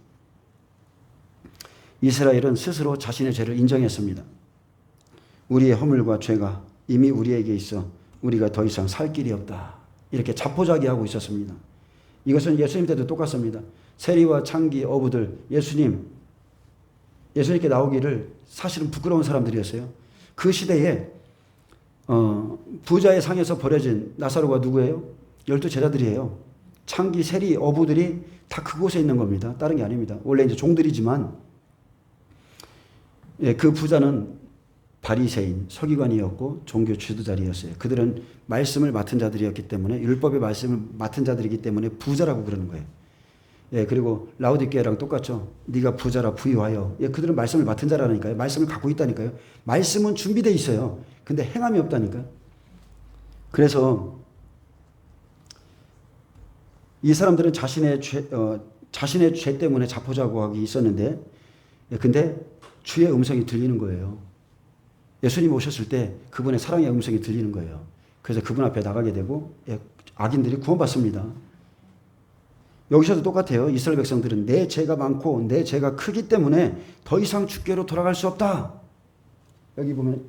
이스라엘은 스스로 자신의 죄를 인정했습니다. 우리의 허물과 죄가 이미 우리에게 있어 우리가 더 이상 살 길이 없다. 이렇게 자포자기하고 있었습니다. 이것은 예수님 때도 똑같습니다. 세리와 창기 어부들 예수님께 나오기를 사실은 부끄러운 사람들이었어요. 그 시대에 부자의 상에서 버려진 나사로가 누구예요? 12 제자들이에요. 창기, 세리, 어부들이 다 그곳에 있는 겁니다. 다른 게 아닙니다. 원래 이제 종들이지만 그 부자는 바리새인, 서기관이었고 종교 지도자리였어요. 그들은 말씀을 맡은 자들이었기 때문에 율법의 말씀을 맡은 자들이기 때문에 부자라고 그러는 거예요. 그리고 라오디게아랑 똑같죠. 네가 부자라 부유하여. 그들은 말씀을 맡은 자라니까요. 말씀을 갖고 있다니까요. 말씀은 준비되어 있어요. 근데 행함이 없다니까요. 그래서 이 사람들은 자신의 죄 때문에 자포자기하고 있었는데 근데 주의 음성이 들리는 거예요. 예수님 오셨을 때 그분의 사랑의 음성이 들리는 거예요. 그래서 그분 앞에 나가게 되고 악인들이 구원받습니다. 여기서도 똑같아요. 이스라엘 백성들은 내 죄가 많고 내 죄가 크기 때문에 더 이상 주께로 돌아갈 수 없다. 여기 보면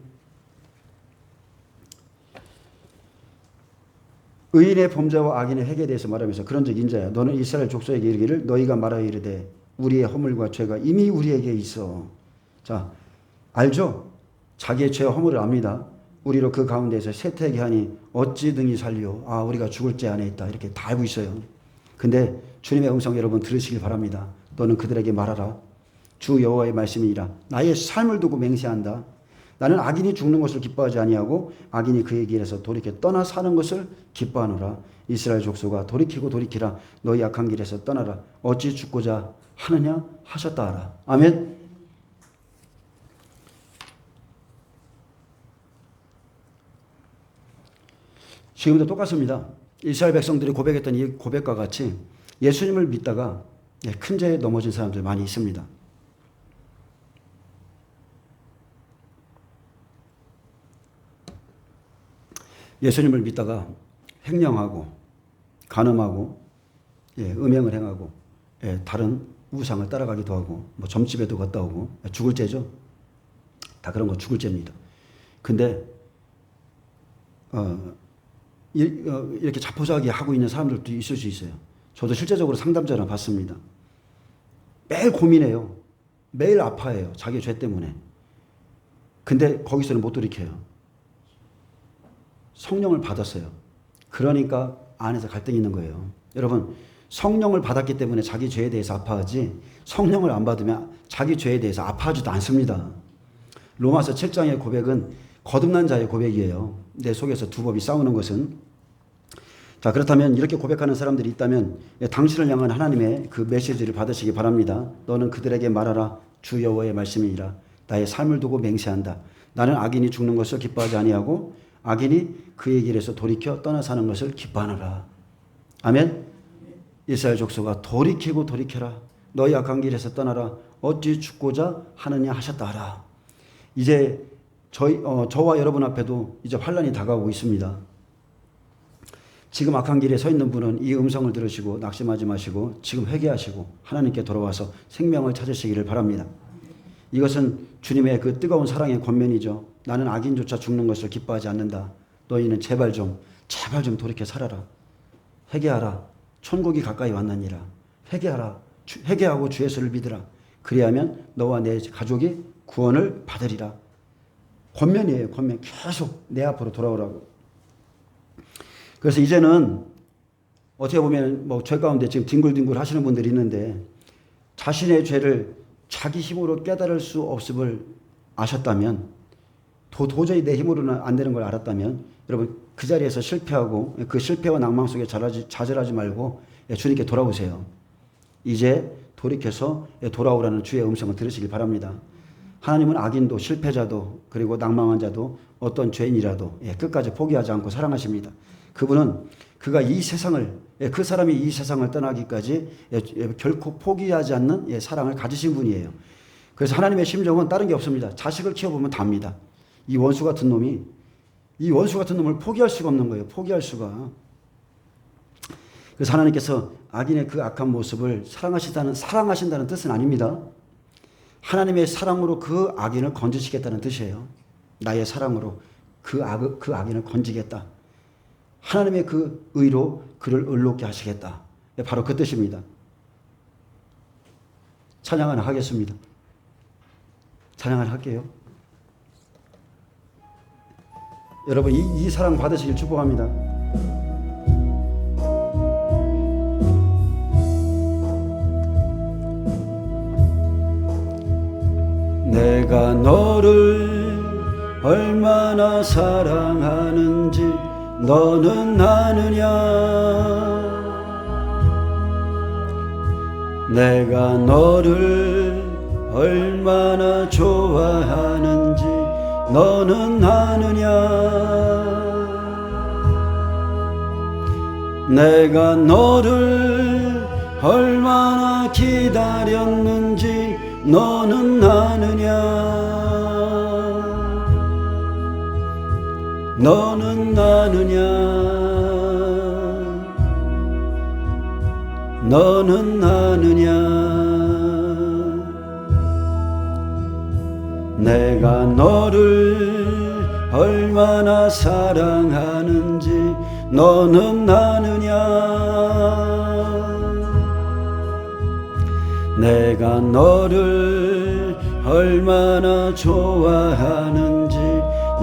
의인의 범죄와 악인의 회개에 대해서 말하면서 그런즉 인자야 너는 이스라엘 족속에게 이르기를 너희가 말하여 이르되 우리의 허물과 죄가 이미 우리에게 있어. 자, 알죠? 자기의 죄와 허물을 압니다. 우리로 그 가운데서 쇠퇴하게 하니 어찌 등이 살리오. 우리가 죽을 죄 안에 있다. 이렇게 다 알고 있어요. 근데 주님의 음성 여러분 들으시길 바랍니다. 너는 그들에게 말하라. 주 여호와의 말씀이니라. 나의 삶을 두고 맹세한다. 나는 악인이 죽는 것을 기뻐하지 아니하고 악인이 그의 길에서 돌이켜 떠나 사는 것을 기뻐하노라. 이스라엘 족속아 돌이키고 돌이키라. 너희 악한 길에서 떠나라. 어찌 죽고자 하느냐 하셨다 하라. 아멘. 지금도 똑같습니다. 이스라엘 백성들이 고백했던 이 고백과 같이 예수님을 믿다가 큰 죄에 넘어진 사람들 많이 있습니다. 예수님을 믿다가 횡령하고 간음하고 음행을 행하고 다른 우상을 따라가기도 하고 점집에도 갔다 오고 죽을 죄죠. 다 그런 거 죽을 죄입니다. 근데 이렇게 자포자기 하고 있는 사람들도 있을 수 있어요. 저도 실제적으로 상담자를 봤습니다. 매일 고민해요. 매일 아파해요. 자기 죄 때문에. 근데 거기서는 못 돌이켜요. 성령을 받았어요. 그러니까 안에서 갈등이 있는 거예요. 여러분, 성령을 받았기 때문에 자기 죄에 대해서 아파하지 성령을 안 받으면 자기 죄에 대해서 아파하지도 않습니다. 로마서 7장의 고백은 거듭난 자의 고백이에요. 내 속에서 두 법이 싸우는 것은. 자, 그렇다면 이렇게 고백하는 사람들이 있다면 당신을 향한 하나님의 그 메시지를 받으시기 바랍니다. 너는 그들에게 말하라. 주 여호와의 말씀이니라. 나의 삶을 두고 맹세한다. 나는 악인이 죽는 것을 기뻐하지 아니하고 악인이 그의 길에서 돌이켜 떠나 사는 것을 기뻐하노라. 아멘. 이스라엘 족속아 돌이키고 돌이켜라. 너희 악한 길에서 떠나라. 어찌 죽고자 하느냐 하셨다 하라. 이제 저와 여러분 앞에도 이제 환란이 다가오고 있습니다. 지금 악한 길에 서 있는 분은 이 음성을 들으시고 낙심하지 마시고 지금 회개하시고 하나님께 돌아와서 생명을 찾으시기를 바랍니다. 이것은 주님의 그 뜨거운 사랑의 권면이죠. 나는 악인조차 죽는 것을 기뻐하지 않는다. 너희는 제발 좀 돌이켜 살아라. 회개하라. 천국이 가까이 왔나니라. 회개하라. 회개하고 주 예수를 믿으라. 그리하면 너와 내 가족이 구원을 받으리라. 권면이에요. 권면. 계속 내 앞으로 돌아오라고. 그래서 이제는 어떻게 보면 죄 가운데 지금 뒹굴뒹굴 하시는 분들이 있는데 자신의 죄를 자기 힘으로 깨달을 수 없음을 아셨다면 도저히 내 힘으로는 안 되는 걸 알았다면 여러분 그 자리에서 실패하고 그 실패와 낭망 속에 좌절하지 말고 주님께 돌아오세요. 이제 돌이켜서 돌아오라는 주의 음성을 들으시길 바랍니다. 하나님은 악인도 실패자도 그리고 낭망한 자도 어떤 죄인이라도 끝까지 포기하지 않고 사랑하십니다. 그분은 그 사람이 이 세상을 떠나기까지 결코 포기하지 않는 사랑을 가지신 분이에요. 그래서 하나님의 심정은 다른 게 없습니다. 자식을 키워보면 답니다. 이 원수 같은 놈이 이 원수 같은 놈을 포기할 수가 없는 거예요. 포기할 수가. 그래서 하나님께서 악인의 그 악한 모습을 사랑하신다는 뜻은 아닙니다. 하나님의 사랑으로 그 악인을 건지시겠다는 뜻이에요. 나의 사랑으로 그 악인을 건지겠다. 하나님의 그 의로 그를 의롭게 하시겠다. 바로 그 뜻입니다. 찬양을 하겠습니다. 찬양을 할게요. 여러분 이 사랑 받으시길 축복합니다. 내가 너를 얼마나 사랑하는지 너는 아느냐. 내가 너를 얼마나 좋아하는지 너는 아느냐. 내가 너를 얼마나 기다렸는지 너는 아느냐. 너는 아느냐. 너는 아느냐. 내가 너를 얼마나 사랑하는지 너는 아느냐. 내가 너를 얼마나 좋아하는지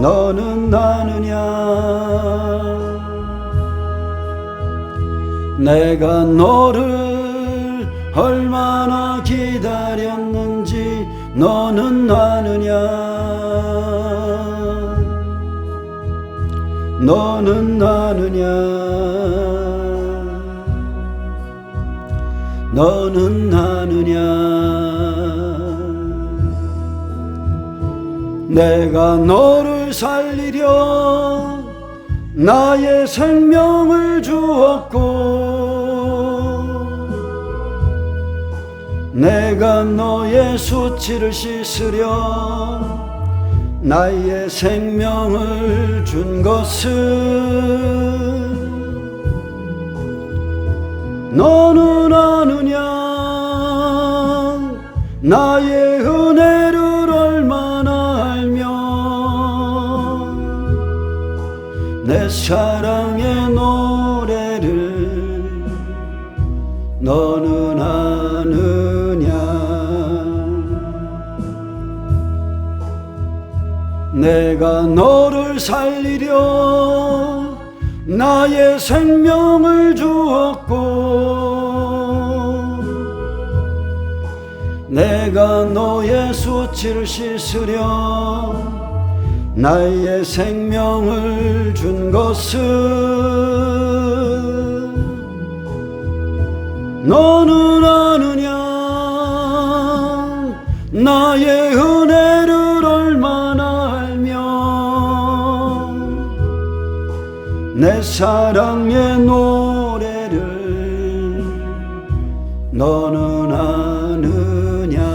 너는 아느냐. 내가 너를 얼마나 기다렸는지 너는 아느냐. 너는 아느냐. 너는 아느냐. 내가 너를 살리려 나의 생명을 주었고 내가 너의 수치를 씻으려 나의 생명을 준 것은 너는 아느냐. 나의 은혜를 얼마나 알며 내 사랑의 노래를 너는 아느냐. 내가 너를 살리려 나의 생명을 주었고 내가 너의 수치를 씻으려 나의 생명을 준 것은 너는 아느냐. 나의 은혜를 얼마나 알며 내 사랑의 노래를 너는 아느냐.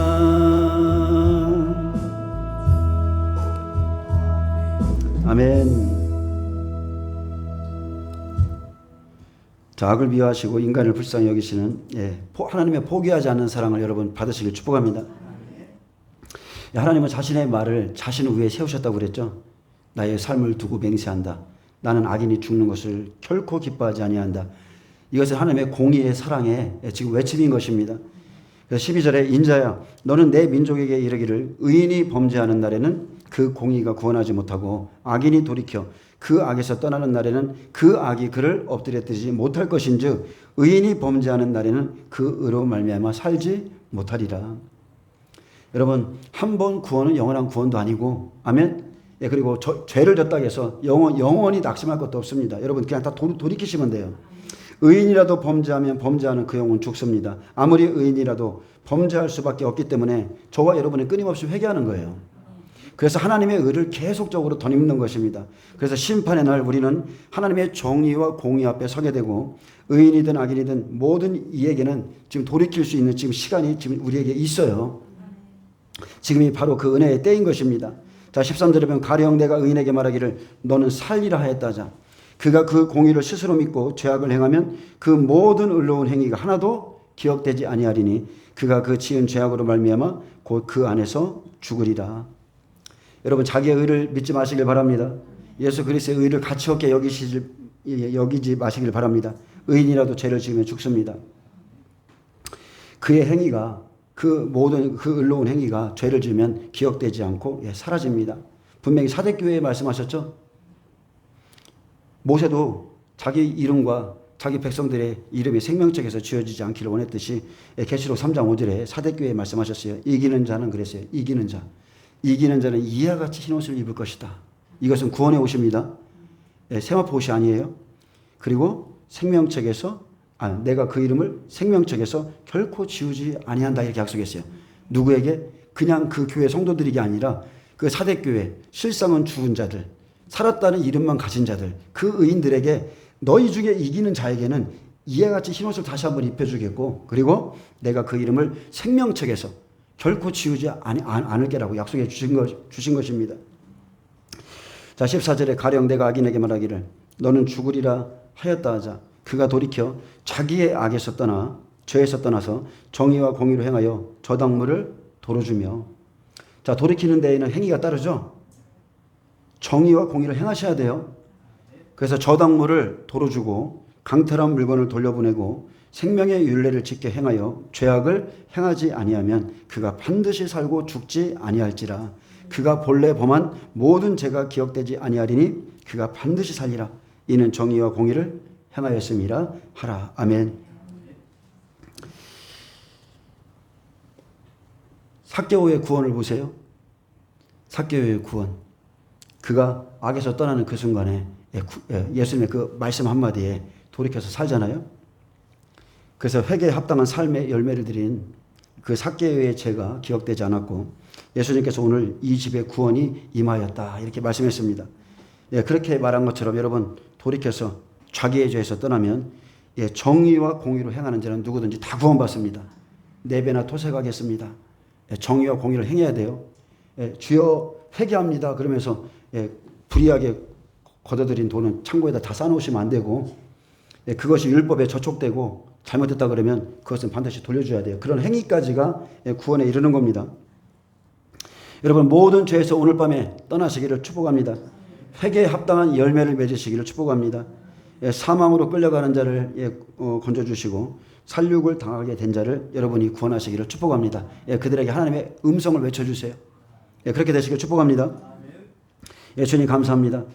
아멘. 자, 악을 미워하시고 인간을 불쌍히 여기시는 하나님의 포기하지 않는 사랑을 여러분 받으시길 축복합니다. 하나님은 자신의 말을 자신 위에 세우셨다고 그랬죠. 나의 삶을 두고 맹세한다. 나는 악인이 죽는 것을 결코 기뻐하지 아니한다. 이것은 하나님의 공의의 사랑의 지금 외침인 것입니다. 그래서 12절에 인자야 너는 내 민족에게 이르기를 의인이 범죄하는 날에는 그 공의가 구원하지 못하고 악인이 돌이켜 그 악에서 떠나는 날에는 그 악이 그를 엎드려뜨리지 못할 것인즉 의인이 범죄하는 날에는 그 의로 말미암아 살지 못하리라. 여러분 한 번 구원은 영원한 구원도 아니고 아멘. 그리고 죄를 졌다고 해서 영원히 낙심할 것도 없습니다. 여러분 그냥 다 돌이키시면 돼요. 의인이라도 범죄하면 범죄하는 그 영혼 죽습니다. 아무리 의인이라도 범죄할 수밖에 없기 때문에 저와 여러분이 끊임없이 회개하는 거예요. 그래서 하나님의 의를 계속적으로 덧입는 것입니다. 그래서 심판의 날 우리는 하나님의 정의와 공의 앞에 서게 되고 의인이든 악인이든 모든 이에게는 지금 돌이킬 수 있는 지금 시간이 지금 우리에게 있어요. 지금이 바로 그 은혜의 때인 것입니다. 자, 13절에 보면 가령 내가 의인에게 말하기를 너는 살리라 하였다자. 그가 그 공의를 스스로 믿고 죄악을 행하면 그 모든 의로운 행위가 하나도 기억되지 아니하리니 그가 그 지은 죄악으로 말미암아 곧 그 안에서 죽으리라. 여러분, 자기의 의를 믿지 마시길 바랍니다. 예수 그리스도의 의를 가치 없게 여기지 마시길 바랍니다. 의인이라도 죄를 지으면 죽습니다. 그의 행위가 그 모든 그 의로운 행위가 죄를 지으면 기억되지 않고 사라집니다. 분명히 사대교회에 말씀하셨죠. 모세도 자기 이름과 자기 백성들의 이름이 생명책에서 지어지지 않기를 원했듯이 계시록 3장 5절에 사대교회에 말씀하셨어요. 이기는 자는 그랬어요. 이기는 자는 이와 같이 흰 옷을 입을 것이다. 이것은 구원의 옷입니다. 세마포 옷이 아니에요. 그리고 생명책에서 내가 그 이름을 생명책에서 결코 지우지 아니한다 이렇게 약속했어요. 누구에게? 그냥 그 교회 성도들이 아니라 그 사대교회 실상은 죽은 자들, 살았다는 이름만 가진 자들, 그 의인들에게 너희 중에 이기는 자에게는 이와 같이 흰옷을 다시 한번 입혀주겠고, 그리고 내가 그 이름을 생명책에서 결코 지우지 않을 게라고 약속해 주신 것입니다. 자, 14절에 가령 내가 악인에게 말하기를 너는 죽으리라 하였다 하자. 그가 돌이켜 자기의 악에서 떠나 죄에서 떠나서 정의와 공의로 행하여 저당물을 도로주며. 자, 돌이키는 데에는 행위가 따르죠. 정의와 공의를 행하셔야 돼요. 그래서 저당물을 도로주고 강탈한 물건을 돌려보내고 생명의 율례를 지켜 행하여 죄악을 행하지 아니하면 그가 반드시 살고 죽지 아니할지라. 그가 본래 범한 모든 죄가 기억되지 아니하리니 그가 반드시 살리라. 이는 정의와 공의를 행하였음이라 하라. 아멘. 삭개오의 구원을 보세요. 삭개오의 구원. 그가 악에서 떠나는 그 순간에 예수님의 그 말씀 한마디에 돌이켜서 살잖아요. 그래서 회개에 합당한 삶의 열매를 드린 그 삭개오의 죄가 기억되지 않았고 예수님께서 오늘 이 집에 구원이 임하였다 이렇게 말씀했습니다. 그렇게 말한 것처럼 여러분 돌이켜서 자기의 죄에서 떠나면 정의와 공의로 행하는 자는 누구든지 다 구원받습니다. 네 배나 토색하겠습니다. 정의와 공의를 행해야 돼요. 주여 회개합니다. 그러면서 불의하게 걷어들인 돈은 창고에다 다 쌓아놓으시면 안 되고 그것이 율법에 저촉되고 잘못됐다 그러면 그것은 반드시 돌려줘야 돼요. 그런 행위까지가 구원에 이르는 겁니다. 여러분 모든 죄에서 오늘 밤에 떠나시기를 축복합니다. 회개에 합당한 열매를 맺으시기를 축복합니다. 사망으로 끌려가는 자를 건져주시고 살육을 당하게 된 자를 여러분이 구원하시기를 축복합니다. 그들에게 하나님의 음성을 외쳐주세요. 그렇게 되시기를 축복합니다. 주님 감사합니다.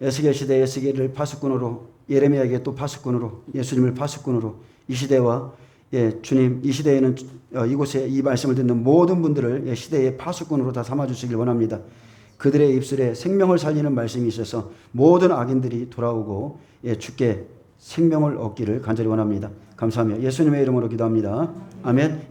에스겔 시대 에스겔을 파수꾼으로 예레미야에게 또 파수꾼으로 예수님을 파수꾼으로 이 시대와 주님 이 시대에는 이곳에 이 말씀을 듣는 모든 분들을 시대의 파수꾼으로 다 삼아주시길 원합니다. 그들의 입술에 생명을 살리는 말씀이 있어서 모든 악인들이 돌아오고 주께 생명을 얻기를 간절히 원합니다. 감사하며 예수님의 이름으로 기도합니다. 아멘.